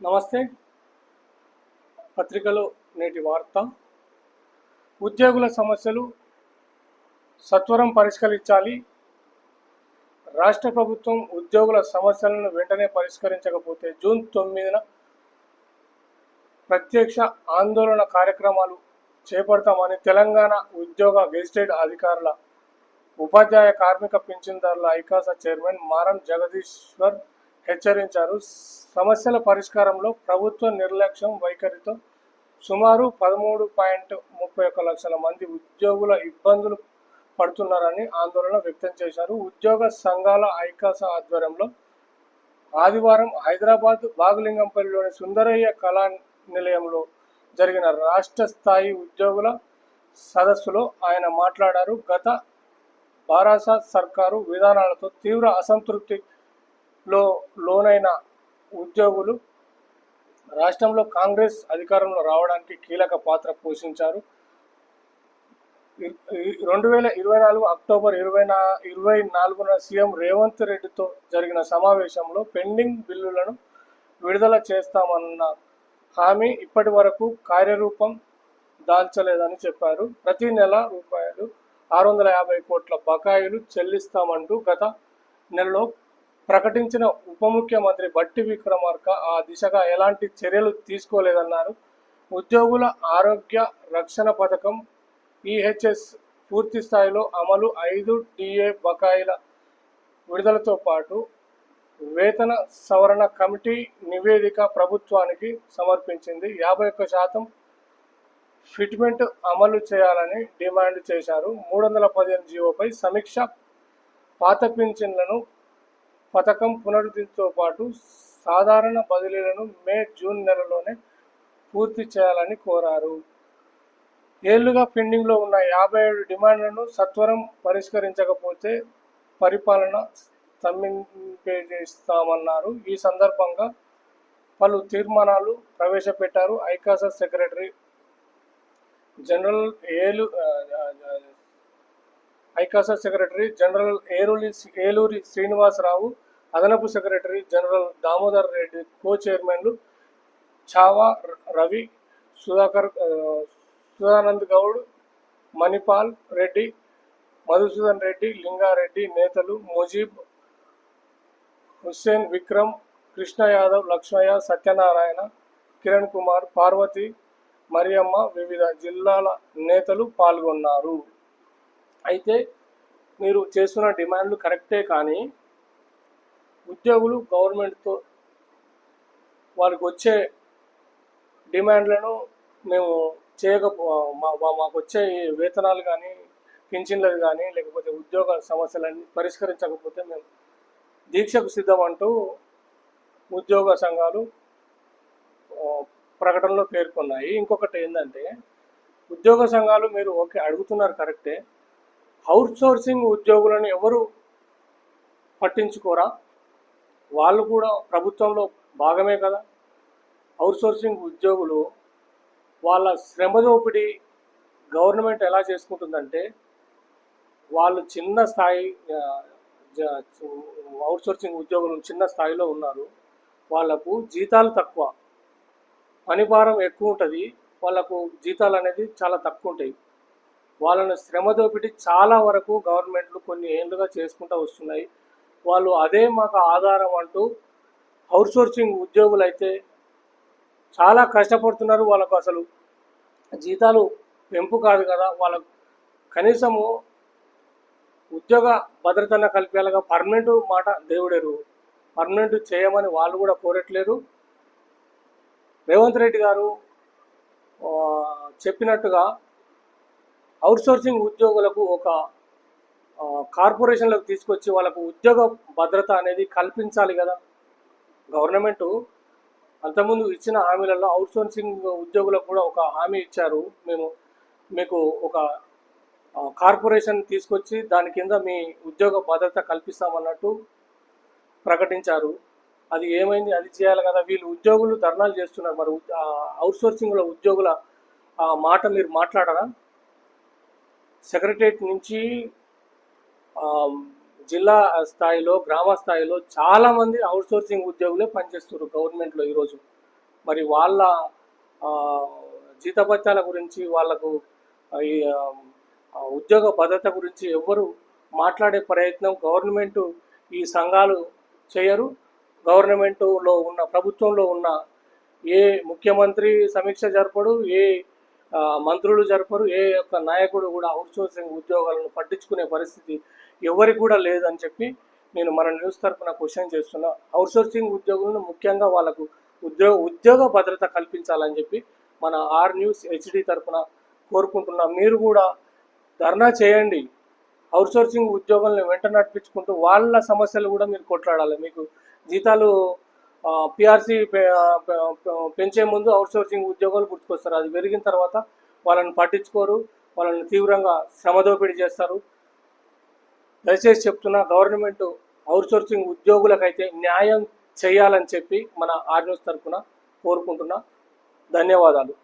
నమస్తే. పత్రికలో నేటి వార్త: ఉద్యోగుల సమస్యలు సత్వరం పరిష్కరించాలి. రాష్ట్ర ప్రభుత్వం ఉద్యోగుల సమస్యలను వెంటనే పరిష్కరించకపోతే జూన్ 9న ప్రత్యక్ష ఆందోళన కార్యక్రమాలు చేపడతామని తెలంగాణ ఉద్యోగ గెజిటెడ్ అధికారుల ఉపాధ్యాయ కార్మిక పింఛన్దారుల ఐకాస చైర్మన్ మారం జగదీశ్వర్ హెచ్చరించారు. సమస్యల పరిష్కారంలో ప్రభుత్వ నిర్లక్ష్యం వైఖరితో సుమారు 13.31 లక్షల మంది ఉద్యోగుల ఇబ్బందులు పడుతున్నారని ఆందోళన వ్యక్తం చేశారు. ఉద్యోగ సంఘాల ఐకాస ఆధ్వర్యంలో ఆదివారం హైదరాబాద్ బాగులింగంపల్లిలోని సుందరయ్య కళా నిలయంలో జరిగిన రాష్ట్ర స్థాయి ఉద్యోగుల సదస్సులో ఆయన మాట్లాడారు. గత భారత సర్కారు విధానాలతో తీవ్ర అసంతృప్తిలో లోనైన ఉద్యోగులు రాష్ట్రంలో కాంగ్రెస్ అధికారంలో రావడానికి కీలక పాత్ర పోషించారు. 2024 అక్టోబర్ 24న సీఎం రేవంత్ రెడ్డితో జరిగిన సమావేశంలో పెండింగ్ బిల్లులను విడుదల చేస్తామన్న హామీ ఇప్పటి వరకు కార్యరూపం దాల్చలేదని చెప్పారు. ప్రతి నెల రూపాయలు 650 కోట్ల బకాయిలు చెల్లిస్తామంటూ గత నెలలో ప్రకటించిన ఉప ముఖ్యమంత్రి బట్టి విక్రమార్క ఆ దిశగా ఎలాంటి చర్యలు తీసుకోలేదన్నారు. ఉద్యోగుల ఆరోగ్య రక్షణ పథకం ఈహెచ్ఎస్ పూర్తి స్థాయిలో అమలు, 5 డిఏ బకాయిల విడుదలతో పాటు వేతన సవరణ కమిటీ నివేదిక ప్రభుత్వానికి సమర్పించింది. 51% ఫిట్మెంట్ అమలు చేయాలని డిమాండ్ చేశారు. 315 జీవోపై సమీక్ష, పాత పింఛన్లను పథకం పునరుద్ధరణతో పాటు సాధారణ బదిలీలను మే, జూన్ నెలలోనే పూర్తి చేయాలని కోరారు. ఏళ్లుగా పెండింగ్లో ఉన్న 57 డిమాండ్లను సత్వరం పరిష్కరించకపోతే పరిపాలన స్తంభింపజేస్తామన్నారు. ఈ సందర్భంగా పలు తీర్మానాలు ప్రవేశపెట్టారు. ఐకాస సెక్రటరీ జనరల్ ఏలూరి శ్రీనివాసరావు, అదనపు సెక్రటరీ జనరల్ దామోదర్ రెడ్డి, కో చైర్మన్లు చావా రవి, సుధానంద్ గౌడ్, మణిపాల్ రెడ్డి, మధుసూదన్ రెడ్డి, లింగారెడ్డి, నేతలు ముజీబ్ హుస్సేన్, విక్రమ్, కృష్ణ యాదవ్, లక్ష్మయ్య, సత్యనారాయణ, కిరణ్ కుమార్, పార్వతి, మరియమ్మ, వివిధ జిల్లాల నేతలు పాల్గొన్నారు. అయితే మీరు చేస్తున్న డిమాండ్లు కరెక్టే, కానీ ఉద్యోగులు గవర్నమెంట్తో వారికి వచ్చే డిమాండ్లను మేము మాకు వచ్చే వేతనాలు కానీ, పింఛన్లు కానీ, లేకపోతే ఉద్యోగ సమస్యలన్నీ పరిష్కరించకపోతే మేము దీక్షకు సిద్ధమంటూ ఉద్యోగ సంఘాలు ప్రకటనలో పేర్కొన్నాయి. ఇంకొకటి ఏంటంటే, ఉద్యోగ సంఘాలు మీరు ఓకే అడుగుతున్నారు కరెక్టే, అవుట్సోర్సింగ్ ఉద్యోగులను ఎవరు పట్టించుకోరా? వాళ్ళు కూడా ప్రభుత్వంలో భాగమే కదా. అవుట్సోర్సింగ్ ఉద్యోగులు వాళ్ళ శ్రమ దోపిడీ గవర్నమెంట్ ఎలా చేసుకుంటుందంటే, వాళ్ళు చిన్న స్థాయి అవుట్సోర్సింగ్ ఉద్యోగులు చిన్న స్థాయిలో ఉన్నారు. వాళ్లకు జీతాలు తక్కువ, పనిభారం ఎక్కువ ఉంటుంది, వాళ్ళకు జీతాలు అనేది చాలా తక్కువ ఉంటాయి. వాళ్ళని శ్రమ దోపిడీ చాలా వరకు గవర్నమెంట్లు కొన్ని ఏళ్ళుగా చేసుకుంటూ వస్తున్నాయి. వాళ్ళు అదే మాకు ఆధారం అంటూ అవుట్సోర్సింగ్ ఉద్యోగులు అయితే చాలా కష్టపడుతున్నారు. వాళ్ళకు అసలు జీతాలు పెంపు కాదు కదా, వాళ్ళకు కనీసము ఉద్యోగ భద్రతను కల్పించాలిగా. పర్మనెంట్ మాట దేవుడెరు, పర్మనెంట్ చేయమని వాళ్ళు కూడా కోరట్లేరు. రేవంత్ రెడ్డి గారు చెప్పినట్టుగా అవుట్సోర్సింగ్ ఉద్యోగులకు ఒక కార్పొరేషన్లకు తీసుకొచ్చి వాళ్ళకు ఉద్యోగ భద్రత అనేది కల్పించాలి కదా. గవర్నమెంటు అంతకుముందు ఇచ్చిన హామీలలో అవుట్సోర్సింగ్ ఉద్యోగులకు కూడా ఒక హామీ ఇచ్చారు. మేము మీకు ఒక కార్పొరేషన్ తీసుకొచ్చి దాని కింద మీ ఉద్యోగ భద్రత కల్పిస్తామన్నట్టు ప్రకటించారు. అది ఏమైంది? అది చేయాలి కదా. వీళ్ళు ఉద్యోగులు ధర్నాలు చేస్తున్నారు. మరి అవుట్సోర్సింగ్లో ఉద్యోగుల మాట మీరు మాట్లాడరా? సెక్రటరియట్ నుంచి జిల్లా స్థాయిలో, గ్రామ స్థాయిలో చాలామంది అవుట్సోర్సింగ్ ఉద్యోగులే పనిచేస్తున్నారు గవర్నమెంట్లో ఈరోజు. మరి వాళ్ళ ఆ, జీతభత్యాల గురించి వాళ్ళకు ఈ ఉద్యోగ భద్రత గురించి ఎవ్వరు మాట్లాడే ప్రయత్నం గవర్నమెంటు ఈ సంఘాలు చేయరు. గవర్నమెంటులో ఉన్న ప్రభుత్వంలో ఉన్న ఏ ముఖ్యమంత్రి సమీక్ష జరపడు, ఏ మంత్రులు జరపరు, ఏ యొక్క నాయకుడు కూడా అవుట్సోర్సింగ్ ఉద్యోగాలను పట్టించుకునే పరిస్థితి ఎవరికి కూడా లేదని చెప్పి నేను మన న్యూస్ తరఫున క్వశ్చన్ చేస్తున్నా. అవుట్సోర్సింగ్ ఉద్యోగులను ముఖ్యంగా వాళ్ళకు ఉద్యోగ భద్రత కల్పించాలని చెప్పి మన ఆర్ న్యూస్ హెచ్డి తరఫున కోరుకుంటున్నా. మీరు కూడా ధర్నా చేయండి. అవుట్సోర్సింగ్ ఉద్యోగులను వెంట నడిపించుకుంటూ వాళ్ళ సమస్యలు కూడా మీరు కొట్లాడాలి. మీకు జీతాలు పిఆర్సీ పెంచే ముందు అవుట్సోర్సింగ్ ఉద్యోగాలు గుర్తుకొస్తారు. అది పెరిగిన తర్వాత వాళ్ళని పట్టించుకోరు, వాళ్ళని తీవ్రంగా శ్రమదోపిడీ చేస్తారు. దయచేసి చెప్తున్నా, గవర్నమెంట్ అవుట్సోర్సింగ్ ఉద్యోగులకైతే న్యాయం చేయాలని చెప్పి మన ఆర్ న్యూస్ తరఫున కోరుకుంటున్నా. ధన్యవాదాలు.